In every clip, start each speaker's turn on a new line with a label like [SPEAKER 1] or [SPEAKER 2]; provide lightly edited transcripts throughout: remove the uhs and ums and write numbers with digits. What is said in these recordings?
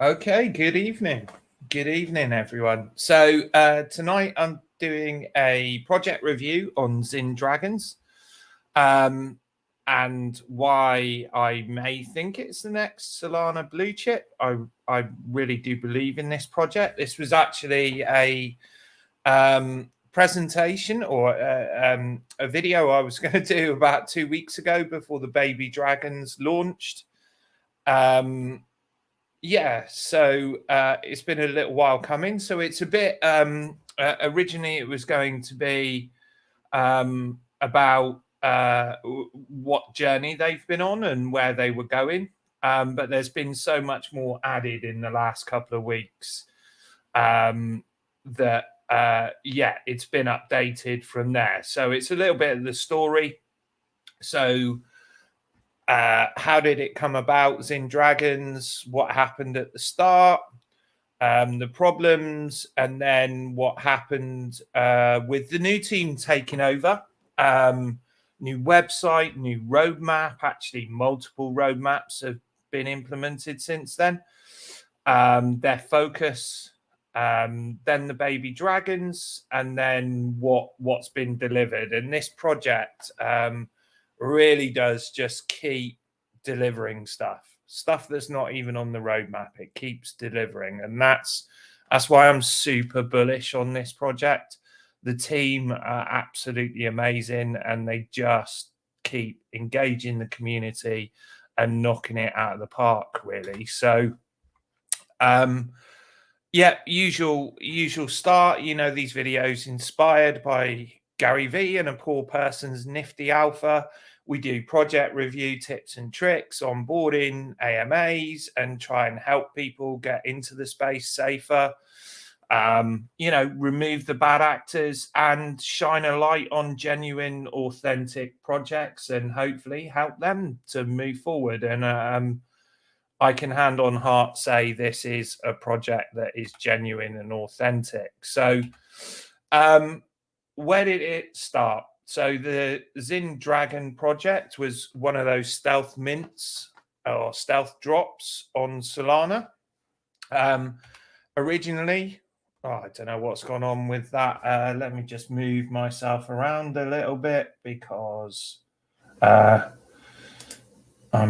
[SPEAKER 1] Okay, good evening. Good evening, everyone. So tonight I'm doing a project review on Xin Dragons, um, and why I may think it's the next Solana blue chip. I really do believe in this project. This was actually a presentation or a video I was going to do about 2 weeks ago before the baby dragons launched. Yeah, so it's been a little while coming. So it's a bit originally it was going to be about what journey they've been on and where they were going. But there's been so much more added in the last couple of weeks that yeah, it's been updated from there. So it's a little bit of the story. So how did it come about, Xin Dragons? What happened at the start? The problems, and then what happened with the new team taking over. New website, new roadmap. Actually, multiple roadmaps have been implemented since then. Their focus, then the baby dragons, and then what's been delivered. And this project really does just keep delivering stuff that's not even on the roadmap. It keeps delivering, and that's why I'm super bullish on this project. The team are absolutely amazing, and they just keep engaging the community and knocking it out of the park, really. So yeah, usual start. You know, these videos inspired by Gary V and a poor person's nifty alpha. We do project review tips and tricks, onboarding, AMAs, and try and help people get into the space safer. You know, remove the bad actors and shine a light on genuine, authentic projects, and hopefully help them to move forward. And I can hand on heart say this is a project that is genuine and authentic. So, where did it start? So the Xin Dragon project was one of those stealth mints or stealth drops on Solana. Originally, I don't know what's gone on with that. Let me just move myself around a little bit because I'm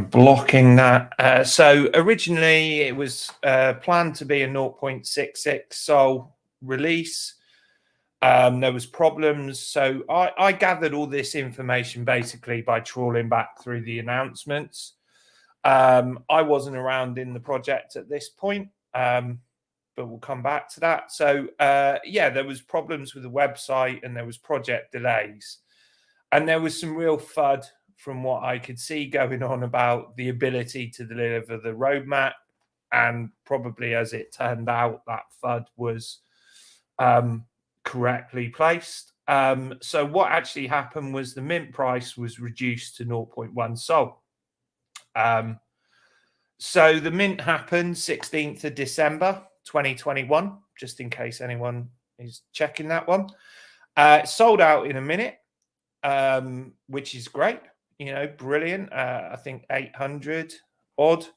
[SPEAKER 1] blocking that. So originally it was planned to be a 0.66 Sol release. There was problems. So I gathered all this information basically by trawling back through the announcements. I wasn't around in the project at this point, but we'll come back to that. So yeah, there was problems with the website and there was project delays. And there was some real FUD from what I could see going on about the ability to deliver the roadmap. And probably as it turned out, that FUD was correctly placed. So what actually happened was the mint price was reduced to 0.1 Sol. So the mint happened 16th of December 2021, just in case anyone is checking that one. It sold out in a minute, which is great. You know, brilliant. I think 800 odd.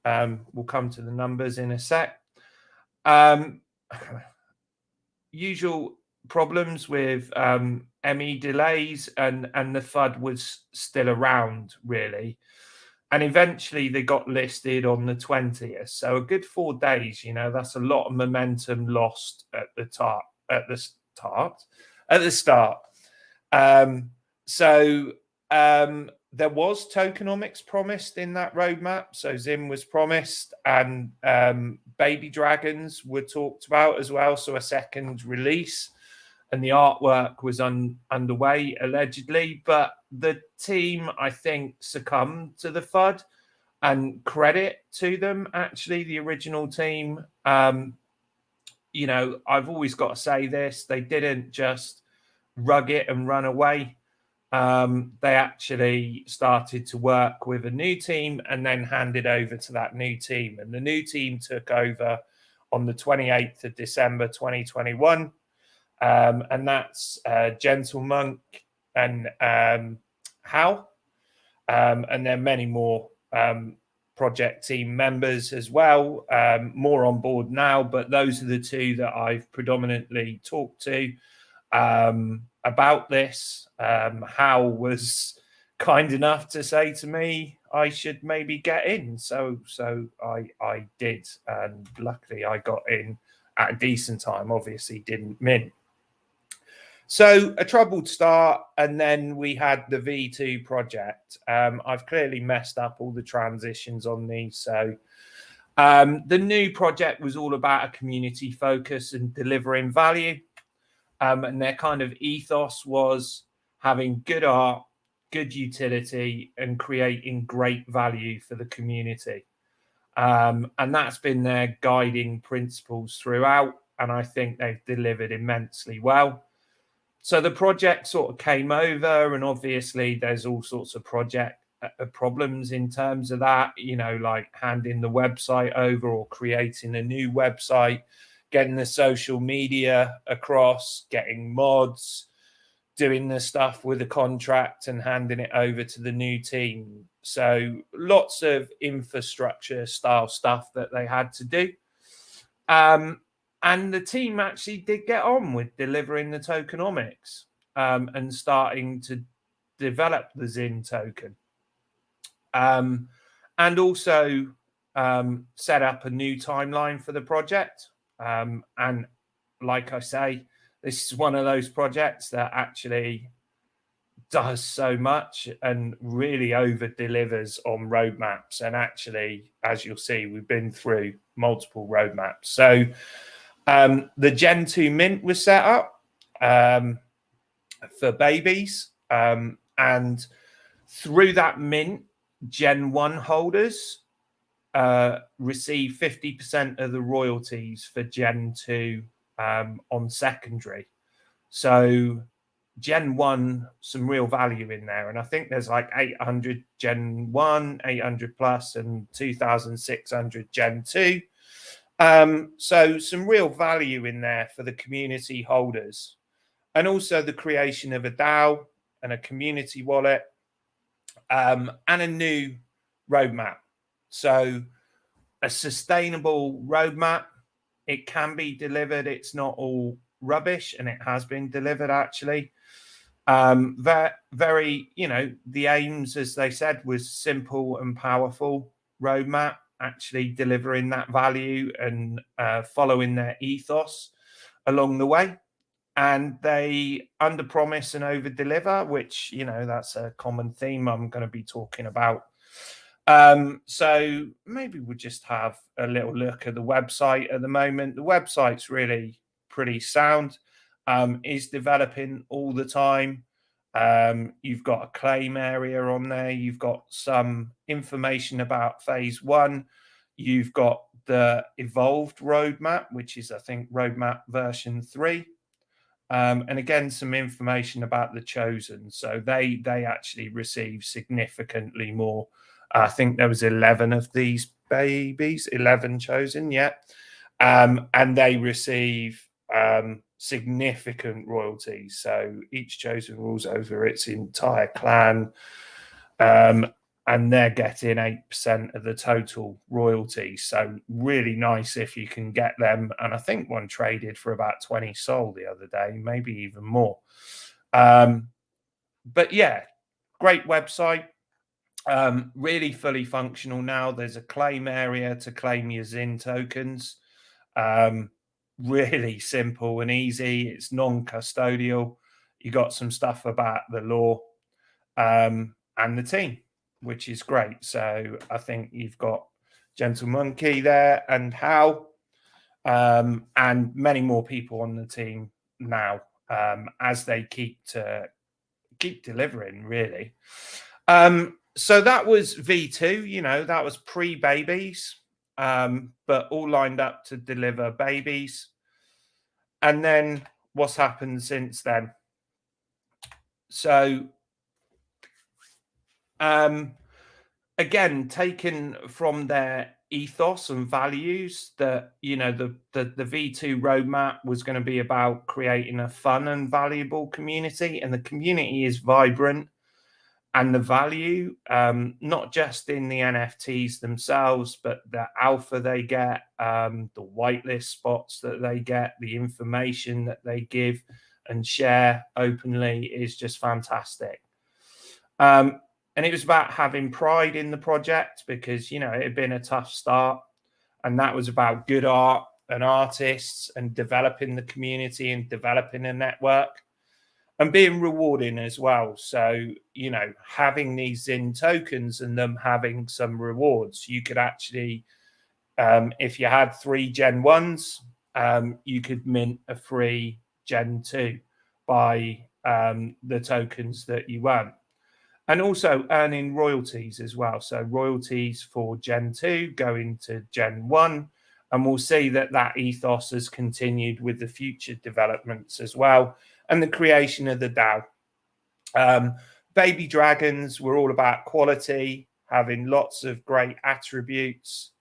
[SPEAKER 1] We'll come to the numbers in a sec. Usual problems with ME delays, and the FUD was still around, really. And eventually they got listed on the 20th. So a good 4 days, you know, that's a lot of momentum lost at the start. So there was tokenomics promised in that roadmap. So Zim was promised, and baby dragons were talked about as well. So a second release, and the artwork was underway allegedly. But the team, I think, succumbed to the FUD, and credit to them, actually, the original team. You know, I've always got to say this, they didn't just rug it and run away. They actually started to work with a new team and then handed over to that new team. And the new team took over on the 28th of December 2021. And that's Gentle Monk and Hal. And there are many more project team members as well, more on board now, but those are the two that I've predominantly talked to about this. Hal was kind enough to say to me I should maybe get in, so I did, and luckily I got in at a decent time. Obviously didn't mint. So a troubled start, and then we had the V2 project. I've clearly messed up all the transitions on these. So the new project was all about a community focus and delivering value. And their kind of ethos was having good art, good utility, and creating great value for the community. And that's been their guiding principles throughout. And I think they've delivered immensely well. So the project sort of came over, and obviously there's all sorts of project problems in terms of that, you know, like handing the website over or creating a new website, getting the social media across, getting mods, doing the stuff with the contract and handing it over to the new team. So lots of infrastructure style stuff that they had to do. And the team actually did get on with delivering the tokenomics and starting to develop the Xin token. And also set up a new timeline for the project. And like I say, this is one of those projects that actually does so much and really over delivers on roadmaps. And actually, as you'll see, we've been through multiple roadmaps. So the Gen 2 mint was set up for babies. And through that mint, Gen 1 holders receive 50% of the royalties for Gen 2 on secondary. So Gen 1, some real value in there. And I think there's like 800 Gen 1, 800 plus, and 2,600 Gen 2. So some real value in there for the community holders. And also the creation of a DAO and a community wallet and a new roadmap. So a sustainable roadmap. It can be delivered. It's not all rubbish, and it has been delivered actually. Very, you know, the aims, as they said, was simple and powerful roadmap, actually delivering that value and following their ethos along the way. And they under promise and over deliver, which, you know, that's a common theme I'm going to be talking about. So maybe we'll just have a little look at the website at the moment. The website's really pretty sound, is developing all the time. You've got a claim area on there. You've got some information about phase 1. You've got the evolved roadmap, which is, I think, roadmap version 3. And again, some information about the chosen. So they actually receive significantly more. I think there was 11 of these babies, 11 chosen, yeah. And they receive significant royalties. So each chosen rules over its entire clan. And they're getting 8% of the total royalties. So really nice if you can get them. And I think one traded for about 20 SOL the other day, maybe even more. But yeah, great website. Really fully functional now. There's a claim area to claim your Xin tokens. Really simple and easy. It's non-custodial. You got some stuff about the law and the team, which is great. So I think you've got Gentle Monkey there and Hal, and many more people on the team now as they keep delivering, really. So that was V2, you know, that was pre-babies, but all lined up to deliver babies. And then what's happened since then? So again, taken from their ethos and values, that, you know, the V2 roadmap was going to be about creating a fun and valuable community, and the community is vibrant. and the value, not just in the NFTs themselves, but the alpha they get, the whitelist spots that they get, the information that they give and share openly is just fantastic. And it was about having pride in the project because, you know, it had been a tough start, and that was about good art and artists and developing the community and developing a network and being rewarding as well. So, you know, having these Xin tokens and them having some rewards, you could actually, if you had 3 Gen 1s, you could mint a free Gen 2 by the tokens that you earn. And also earning royalties as well. So royalties for Gen 2 going to Gen 1. And we'll see that that ethos has continued with the future developments as well, and the creation of the DAO. Baby Dragons were all about quality, having lots of great attributes.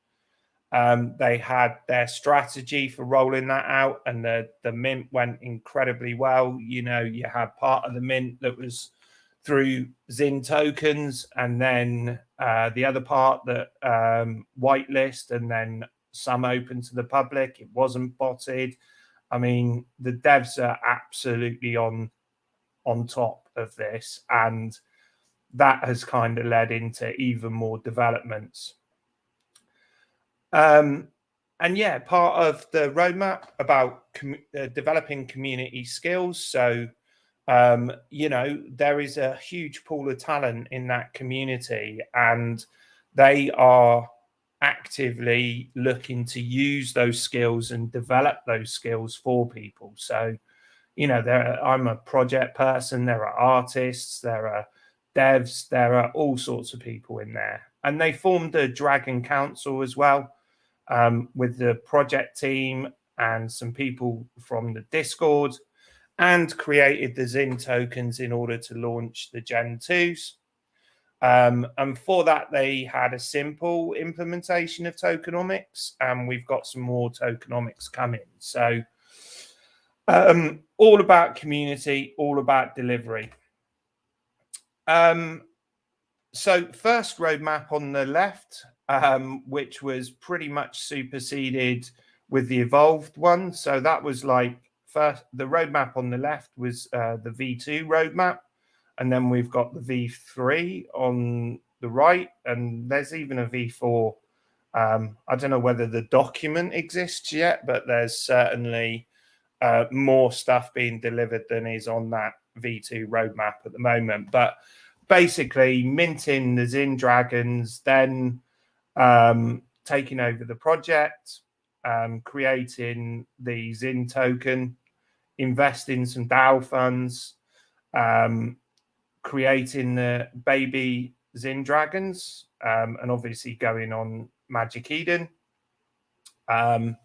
[SPEAKER 1] They had their strategy for rolling that out, and the mint went incredibly well. You know, you had part of the mint that was through Xin tokens, and then the other part that whitelist, and then some open to the public. It wasn't botted. I mean, the devs are absolutely on top of this, and that has kind of led into even more developments. And yeah, part of the roadmap about developing community skills. So, you know, there is a huge pool of talent in that community, and they are actively looking to use those skills and develop those skills for people. So, you know, I'm a project person, there are artists, there are devs, there are all sorts of people in there. And they formed a Dragon Council as well, with the project team and some people from the Discord, and created the Xin tokens in order to launch the Gen 2s. And for that, they had a simple implementation of tokenomics, and we've got some more tokenomics coming. So all about community, all about delivery. So first roadmap on the left, which was pretty much superseded with the evolved one. So that was like first, the roadmap on the left was the V2 roadmap. And then we've got the V3 on the right, and there's even a V4. I don't know whether the document exists yet, but there's certainly more stuff being delivered than is on that V2 roadmap at the moment. But basically, minting the Xin Dragons, then taking over the project, creating the Xin token, investing some DAO funds, creating the baby Xin Dragons, and obviously going on Magic Eden, and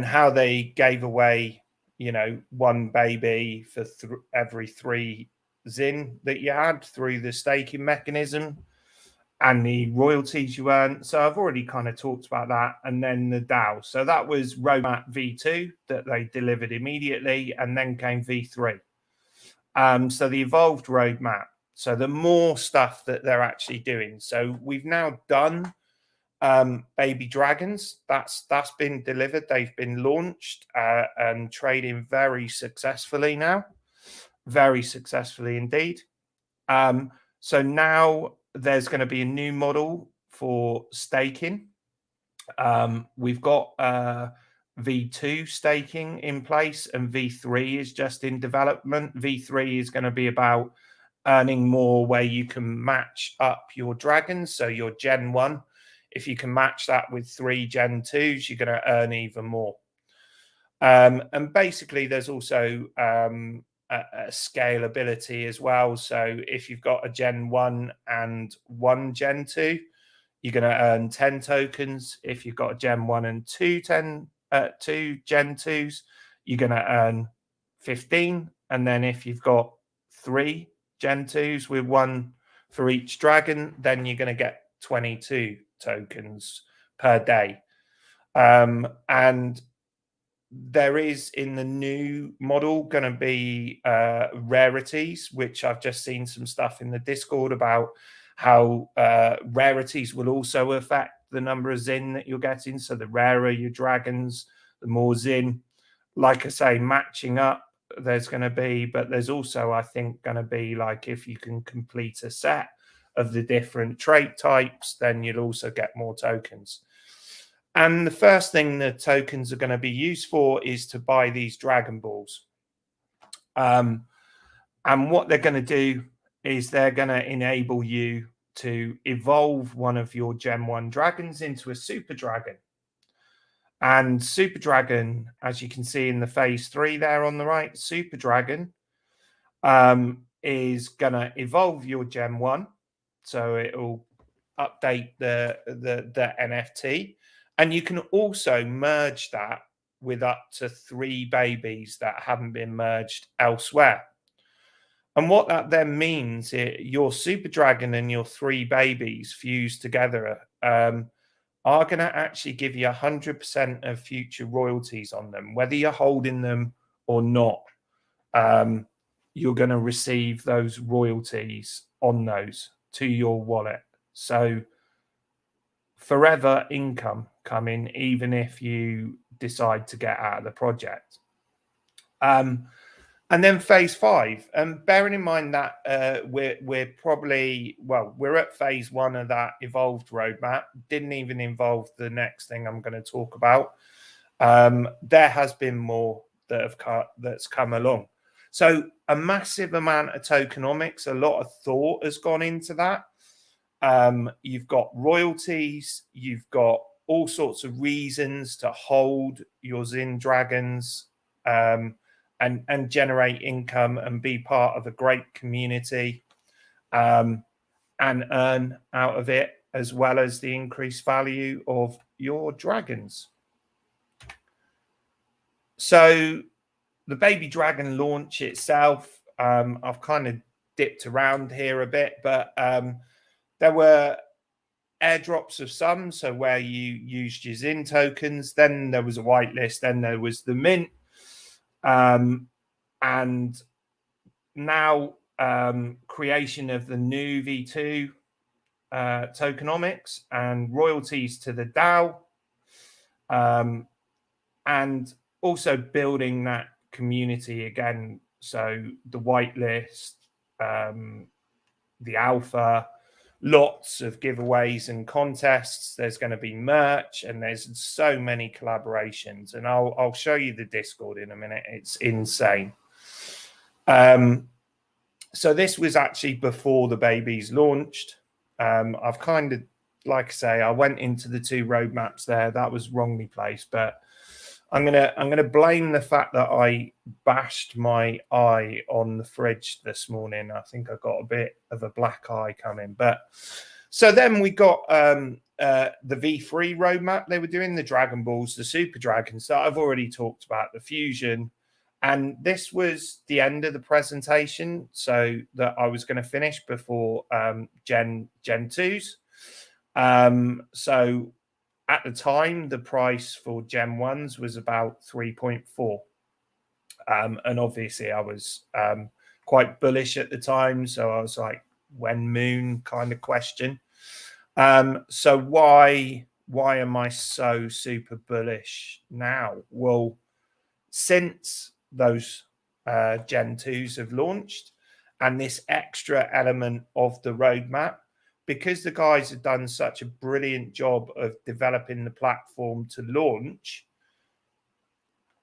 [SPEAKER 1] how they gave away, you know, 1 baby for every 3 Xin that you had through the staking mechanism, and the royalties you earn. So I've already kind of talked about that. And then the DAO. So that was roadmap V2 that they delivered immediately, and then came V3. So the evolved roadmap. So the more stuff that they're actually doing. So we've now done baby dragons. That's been delivered. They've been launched and trading very successfully now. Very successfully indeed. So now there's going to be a new model for staking. We've got V2 staking in place, and V3 is just in development. V3 is going to be about earning more, where you can match up your dragons. So your Gen 1, if you can match that with 3 Gen 2s, you're going to earn even more. And basically, there's also a scalability as well. So if you've got a Gen 1 and 1 Gen 2, you're going to earn 10 tokens. If you've got a Gen 1 and 2 Gen 2s, you're going to earn 15. And then if you've got 3 Gen 2s with 1 for each dragon, then you're going to get 22 tokens per day. And there is in the new model going to be rarities, which I've just seen some stuff in the Discord about how rarities will also affect the number of Xin that you're getting. So the rarer your dragons, the more Xin. Like I say, matching up there's going to be, but there's also, I think, going to be like if you can complete a set of the different trait types, then you'll also get more tokens. And the first thing the tokens are going to be used for is to buy these Dragon Balls. And what they're going to do is they're going to enable you to evolve one of your Gen 1 dragons into a Super Dragon. And Super Dragon, as you can see in the phase 3 there on the right, Super Dragon is going to evolve your Gen 1. So it'll update the NFT. And you can also merge that with up to 3 babies that haven't been merged elsewhere. And what that then means, your Super Dragon and your 3 babies fused together are going to actually give you 100% of future royalties on them, whether you're holding them or not. You're going to receive those royalties on those to your wallet. So forever income coming, even if you decide to get out of the project. And then phase 5, and bearing in mind that we're probably, well, we're at phase 1 of that evolved roadmap, didn't even involve the next thing I'm going to talk about. There has been more that's come along. So a massive amount of tokenomics, a lot of thought has gone into that. You've got royalties, you've got all sorts of reasons to hold your Xin Dragons, and generate income and be part of a great community, and earn out of it, as well as the increased value of your dragons. So the baby dragon launch itself, I've kind of dipped around here a bit, but there were airdrops of some, so where you used your Xin tokens, then there was a whitelist, then there was the mint. And now creation of the new V2 tokenomics and royalties to the DAO, and also building that community again. So the whitelist, the alpha, lots of giveaways and contests. There's going to be merch, and there's so many collaborations. And I'll show you the Discord in a minute. It's insane. So this was actually before the babies launched. I've kind of, like I say, I went into the 2 roadmaps there. That was wrongly placed, but I'm gonna blame the fact that I bashed my eye on the fridge this morning. I think I got a bit of a black eye coming. But so then we got the V3 roadmap. They were doing the Dragon Balls, the Super Dragons that I've already talked about, the fusion. And this was the end of the presentation, so that I was going to finish before Gen 2s. So at the time, the price for Gen 1s was about 3.4. And obviously I was quite bullish at the time. So I was like, when moon kind of question. So why am I so super bullish now? Well, since those Gen 2s have launched and this extra element of the roadmap, because the guys have done such a brilliant job of developing the platform to launch,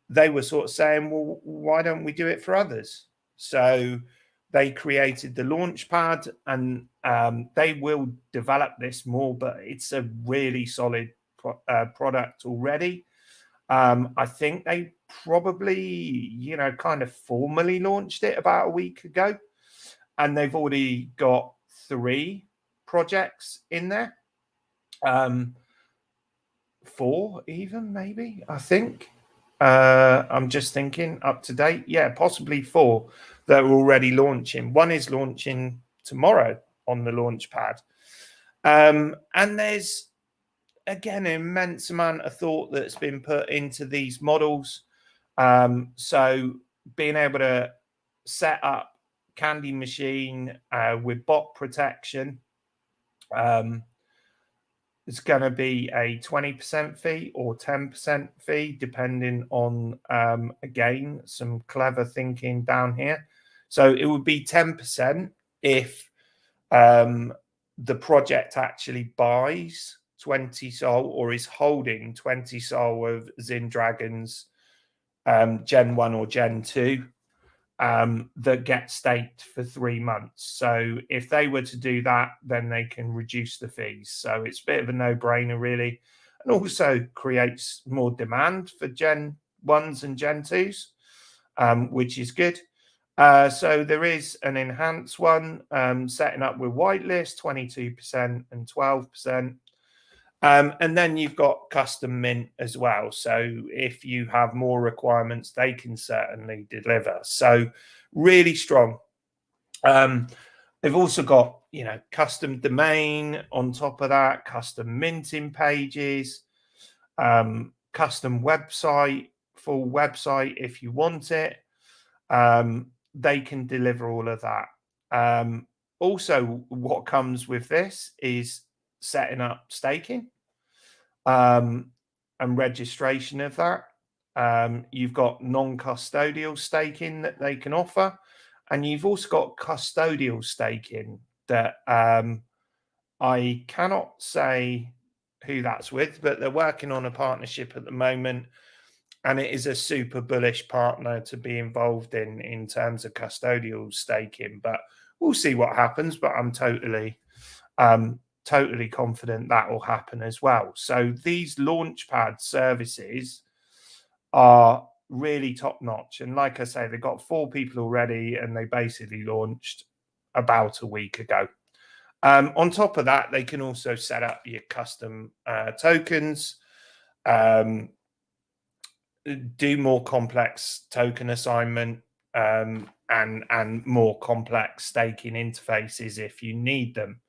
[SPEAKER 1] they were sort of saying, well, why don't we do it for others? So they created the launch pad, and they will develop this more, but it's a really solid product already. I think they probably, kind of formally launched it about a week ago, and they've already got 3 projects in there. 4 even, maybe, I think. I'm just thinking up to date. Yeah, possibly 4 that are already launching. One is launching tomorrow on the launch pad. And there's, again, an immense amount of thought that's been put into these models. So being able to set up Candy Machine with bot protection, it's going to be a 20% fee or 10% fee, depending on, again, some clever thinking down here. So it would be 10% if the project actually buys 20 SOL or is holding 20 SOL of Xin Dragons Gen 1 or Gen 2 that get staked for 3 months. So if they were to do that, then they can reduce the fees. So it's a bit of a no-brainer, really, and also creates more demand for Gen 1s and Gen 2s, which is good. So there is an enhanced one, setting up with whitelist, 22% and 12%. And then you've got custom mint as well. So if you have more requirements, they can certainly deliver. So really strong. They've also got, custom domain on top of that, custom minting pages, custom website, full website if you want it. They can deliver all of that. Also, what comes with this is setting up staking and registration of that. You've got non-custodial staking that they can offer, and you've also got custodial staking that I cannot say who that's with, but they're working on a partnership at the moment, and it is a super bullish partner to be involved in terms of custodial staking. But we'll see what happens. But I'm totally confident that will happen as well. So these launchpad services are really top notch. And like I say, they've got 4 people already, and they basically launched about a week ago. On top of that, they can also set up your custom tokens, do more complex token assignment, and more complex staking interfaces if you need them.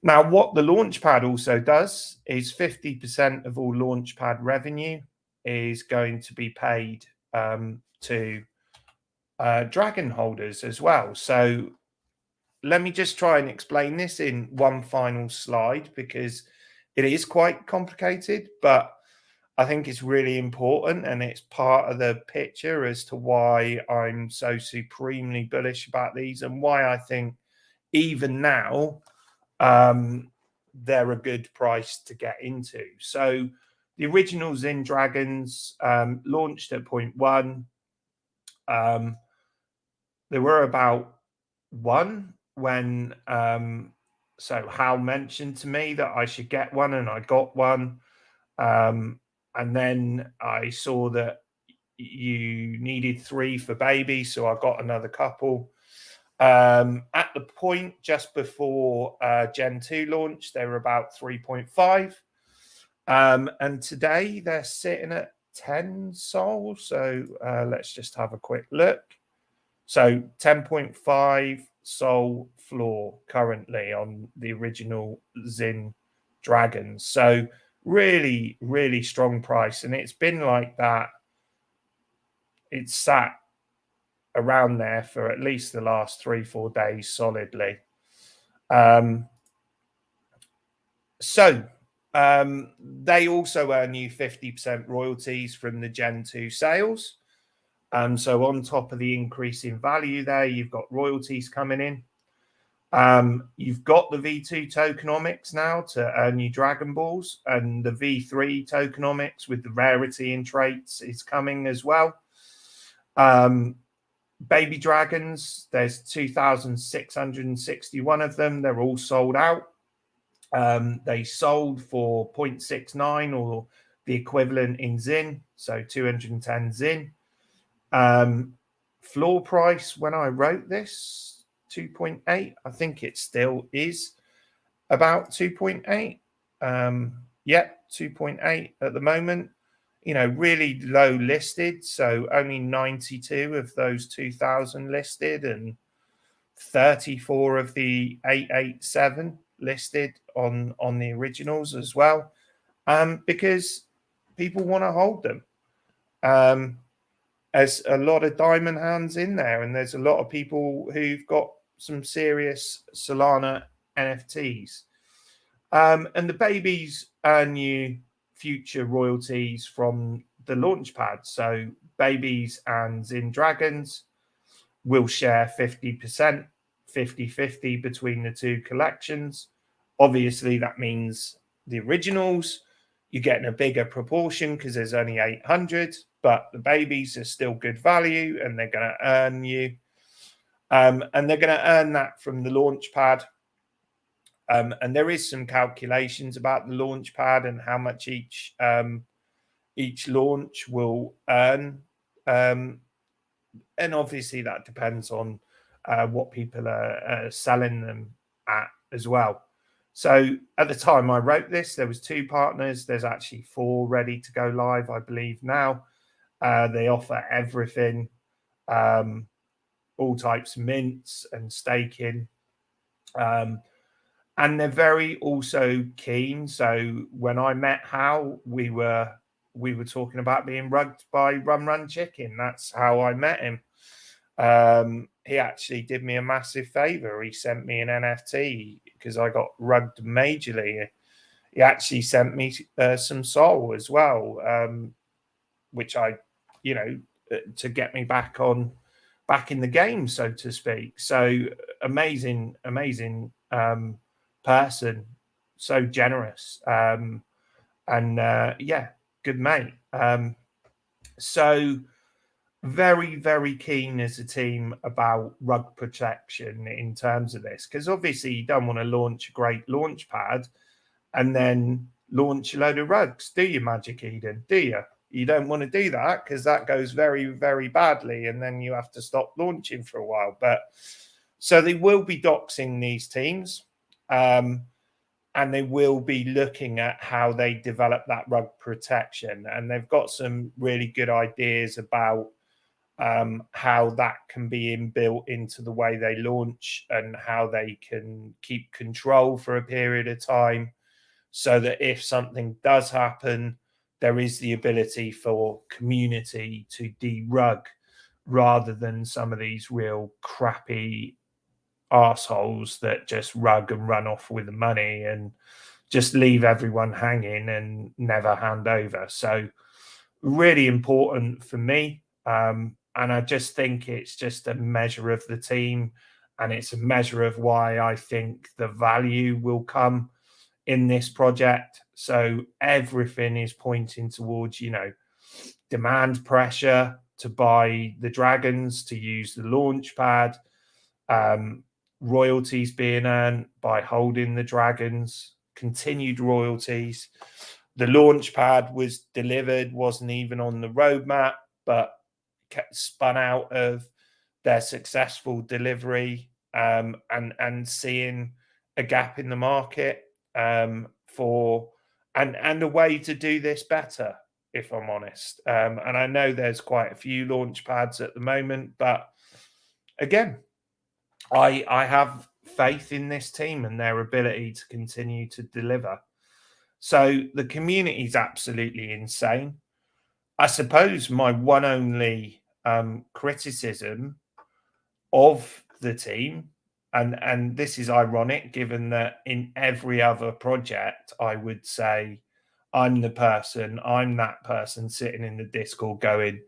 [SPEAKER 1] Now, what the Launchpad also does is 50% of all Launchpad revenue is going to be paid to Dragon holders as well. So let me just try and explain this in one final slide, because it is quite complicated, but I think it's really important, and it's part of the picture as to why I'm so supremely bullish about these, and why I think even now they're a good price to get into. So the original Xin Dragons launched at 0.1. There were about 1 when so Hal mentioned to me that I should get one, and I got one. And then I saw that you needed 3 for baby, so I got another couple. At the point just before Gen 2 launch, they were about 3.5. And today they're sitting at 10 SOL. So let's just have a quick look. So 10.5 SOL floor currently on the original Xin Dragons. So really, really strong price. And it's been like that. It's sat around there for at least the last 3-4 days solidly. They also earn you 50% royalties from the Gen 2 sales. So on top of the increase in value there, you've got royalties coming in. You've got the V2 tokenomics now to earn you Dragon Balls, and the V3 tokenomics with the rarity in traits is coming as well. Baby Dragons, there's 2,661 of them. They're all sold out. They sold for 0.69 or the equivalent in Xin, so 210 Xin. Floor price when I wrote this, 2.8. I think it still is about 2.8. 2.8 at the moment. Really low listed, so only 92 of those 2,000 listed, and 34 of the 887 listed on the originals as well, because people want to hold them. there's a lot of diamond hands in there, and there's a lot of people who've got some serious Solana NFTs. And the babies earn you future royalties from the launch pad. So babies and Xin Dragons will share 50%, 50-50 between the two collections. Obviously, that means the originals, you're getting a bigger proportion because there's only 800, but the babies are still good value and they're going to earn you. And they're going to earn that from the launch pad. And there is some calculations about the launch pad and how much each launch will earn. And obviously that depends on what people are selling them at as well. So at the time I wrote this, there was 2 partners. There's actually 4 ready to go live, I believe now. They offer everything, all types of mints and staking. And they're very also keen. So when I met Hal, we were talking about being rugged by Run Chicken. That's how I met him. He actually did me a massive favor. He sent me an NFT because I got rugged majorly. He actually sent me some Sol as well, which I, to get me back in the game, so to speak. So amazing person, so generous, and yeah, good mate. So very, very keen as a team about rug protection in terms of this, because obviously you don't want to launch a great launch pad and then launch a load of rugs, do you, Magic Eden? Do you? You don't want to do that because that goes very, very badly, and then you have to stop launching for a while. But so they will be doxing these teams, and they will be looking at how they develop that rug protection, and they've got some really good ideas about how that can be inbuilt into the way they launch and how they can keep control for a period of time, so that if something does happen, there is the ability for community to derug, rather than some of these real crappy arseholes that just rug and run off with the money and just leave everyone hanging and never hand over. So really important for me. And I just think it's just a measure of the team, and it's a measure of why I think the value will come in this project. So everything is pointing towards, demand pressure to buy the Dragons, to use the launch pad, royalties being earned by holding the Dragons, continued royalties. The launch pad was delivered, wasn't even on the roadmap, but spun out of their successful delivery, and seeing a gap in the market for a way to do this better, if I'm honest. And I know there's quite a few launch pads at the moment, but again, I have faith in this team and their ability to continue to deliver. So the community is absolutely insane. I suppose my one only criticism of the team, and this is ironic given that in every other project I would say I'm that person sitting in the Discord going,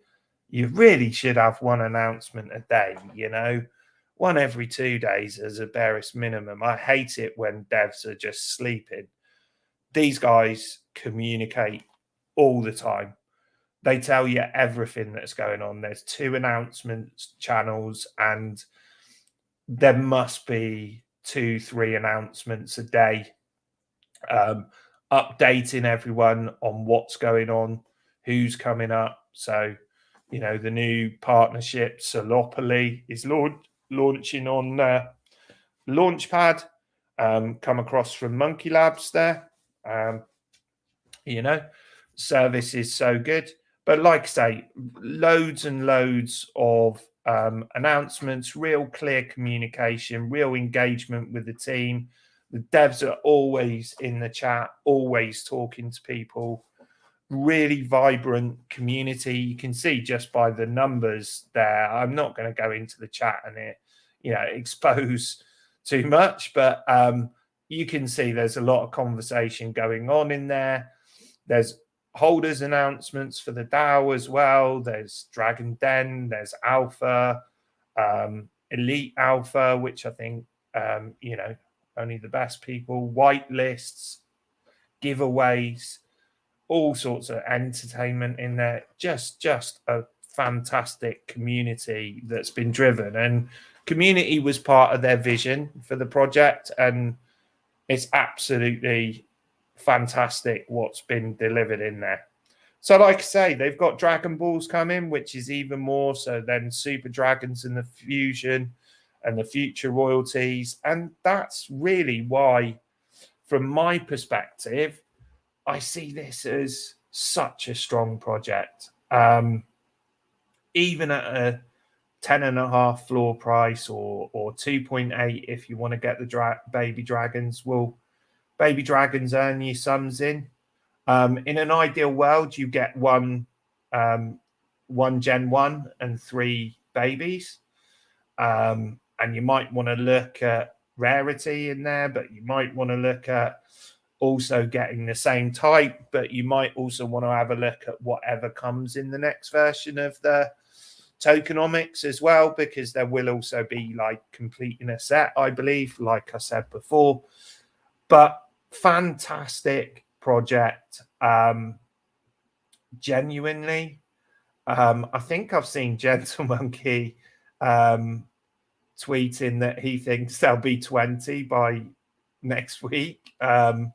[SPEAKER 1] you really should have one announcement a day, one every 2 days as a barest minimum. I hate it when devs are just sleeping. These guys communicate all the time. They tell you everything that's going on. There's 2 announcements channels, and there must be 2-3 announcements a day, updating everyone on what's going on, who's coming up. So, the new partnership, Solopoly, is launching on Launchpad, come across from Monkey Labs there. Service is so good. But like I say, loads and loads of announcements, real clear communication, real engagement with the team. The devs are always in the chat, always talking to people. really vibrant community. You can see just by the numbers there. I'm not going to go into the chat and expose too much, but you can see there's a lot of conversation going on in there. There's holders announcements for the DAO as well. There's Dragon Den, there's Alpha, Elite Alpha, which I think only the best people, white lists, giveaways, all sorts of entertainment in there. Just a fantastic community that's been driven, and community was part of their vision for the project, and it's absolutely fantastic what's been delivered in there. So like I say, they've got Dragon Balls coming, which is even more so than Super Dragons and the Fusion and the future royalties. And that's really why, from my perspective, I see this as such a strong project. Even at a 10.5 floor price or 2.8, if you want to get the baby dragons, will baby dragons earn you sums in? In an ideal world, you get one Gen 1 and 3 babies. And you might want to look at rarity in there, but you might want to look at also getting the same type, but you might also want to have a look at whatever comes in the next version of the tokenomics as well, because there will also be like completing a set, I believe, like I said before. But fantastic project. Genuinely, I think I've seen Gentle Monkey tweeting that he thinks there'll be 20 by next week. Well,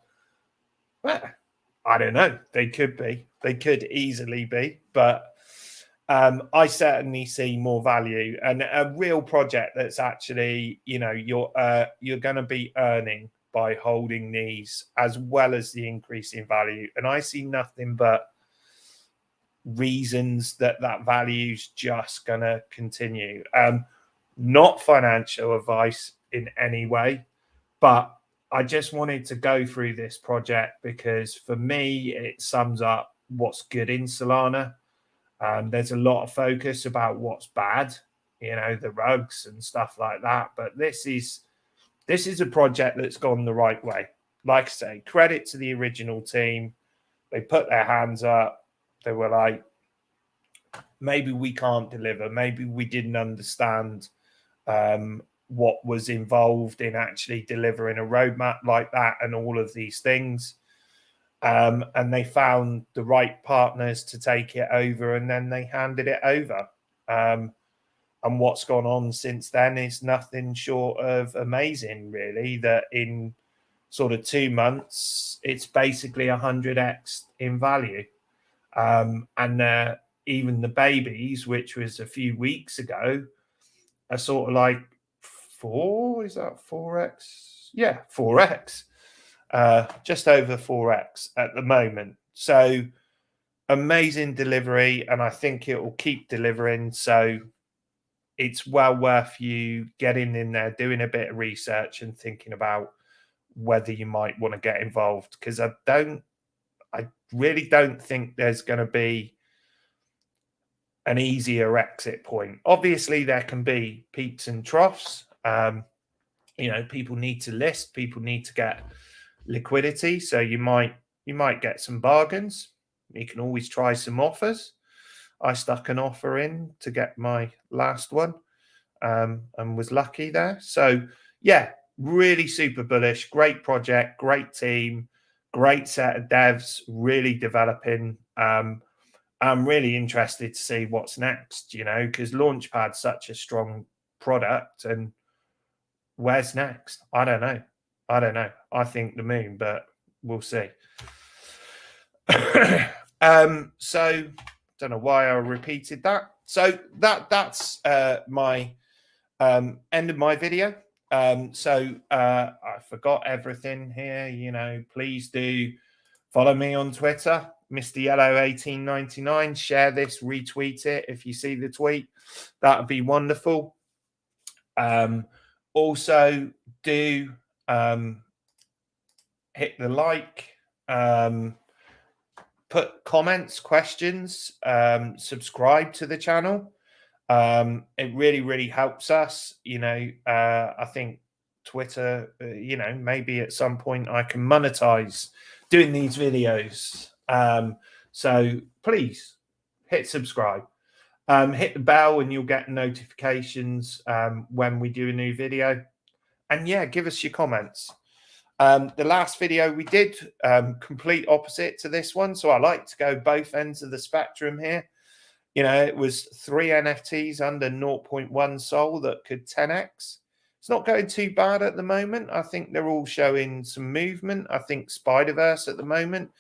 [SPEAKER 1] I don't know. They could be. They could easily be. But I certainly see more value, and a real project that's actually, you're going to be earning by holding these, as well as the increase in value. And I see nothing but reasons that value's just going to continue. Not financial advice in any way, but I just wanted to go through this project because for me, it sums up what's good in Solana. There's a lot of focus about what's bad, the rugs and stuff like that. But this is a project that's gone the right way. Like I say, credit to the original team. They put their hands up. They were like, maybe we can't deliver. Maybe we didn't understand what was involved in actually delivering a roadmap like that and all of these things. And they found the right partners to take it over, and then they handed it over. And what's gone on since then is nothing short of amazing, really, that in sort of 2 months, it's basically 100x in value. And even the babies, which was a few weeks ago, are sort of like 4x? Yeah, 4x. Just over 4x at the moment. So amazing delivery, and I think it will keep delivering. So it's well worth you getting in there, doing a bit of research and thinking about whether you might want to get involved, because I really don't think there's going to be an easier exit point. Obviously, there can be peaks and troughs. People need to list, people need to get liquidity, so you might get some bargains. You can always try some offers. I stuck an offer in to get my last one, and was lucky there. So yeah, really super bullish. Great project, great team, great set of devs, really developing. I'm really interested to see what's next, because Launchpad's such a strong product, and where's next? I don't know. I think the moon, but we'll see. So don't know why I repeated that. So that's my end of my video. So I forgot everything here. Please do follow me on Twitter, Mr. Yellow 1899. Share this, retweet it if you see the tweet. That would be wonderful. Also do hit the like, put comments, questions, subscribe to the channel. It really helps us. I think Twitter, maybe at some point I can monetize doing these videos. So please hit subscribe, hit the bell, and you'll get notifications when we do a new video. And yeah, give us your comments. The last video we did, complete opposite to this one. So I like to go both ends of the spectrum here. It was 3 NFTs under 0.1 Sol that could 10x. It's not going too bad at the moment. I think they're all showing some movement. I think Spider-Verse at the moment,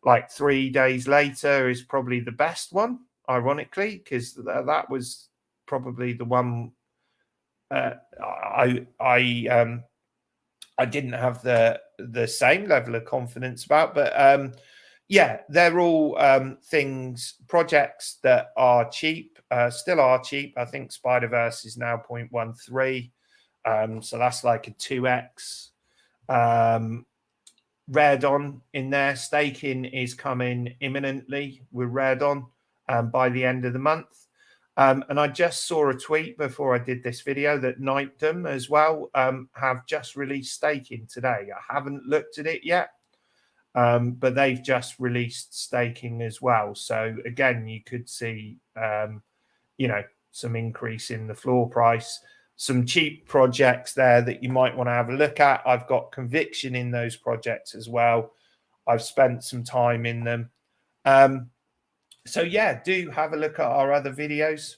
[SPEAKER 1] like 3 days later, is probably the best one, ironically, because that was probably the one I didn't have the same level of confidence about. But yeah, they're all projects that are cheap, still are cheap. I think Spider-Verse is now 0.13. So that's like a 2x. Raredon in there. Staking is coming imminently with Raredon by the end of the month. And I just saw a tweet before I did this video that Nightdom as well have just released staking today. I haven't looked at it yet, but they've just released staking as well. So again, you could see, some increase in the floor price, some cheap projects there that you might want to have a look at. I've got conviction in those projects as well. I've spent some time in them. So yeah, do have a look at our other videos,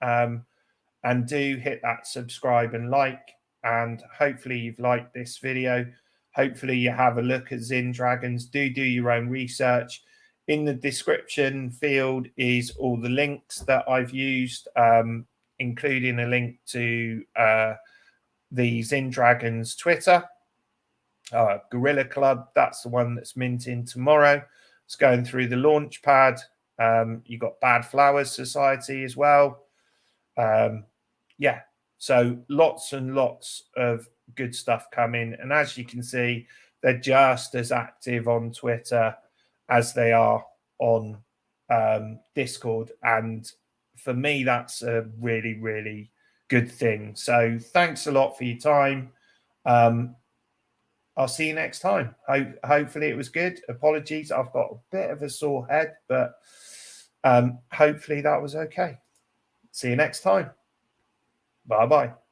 [SPEAKER 1] and do hit that subscribe and like, and hopefully you've liked this video. Hopefully you have a look at Xin Dragons. Do your own research. In the description field is all the links that I've used, including a link to the Xin Dragons Twitter, Gorilla Club. That's the one that's minting tomorrow. It's going through the launch pad. You got Bad Flowers Society as well. Yeah, so lots and lots of good stuff coming. And as you can see, they're just as active on Twitter as they are on Discord. And for me, that's a really good thing. So thanks a lot for your time. I'll see you next time. Hopefully it was good. Apologies, I've got a bit of a sore head, but hopefully that was okay. See you next time. Bye-bye.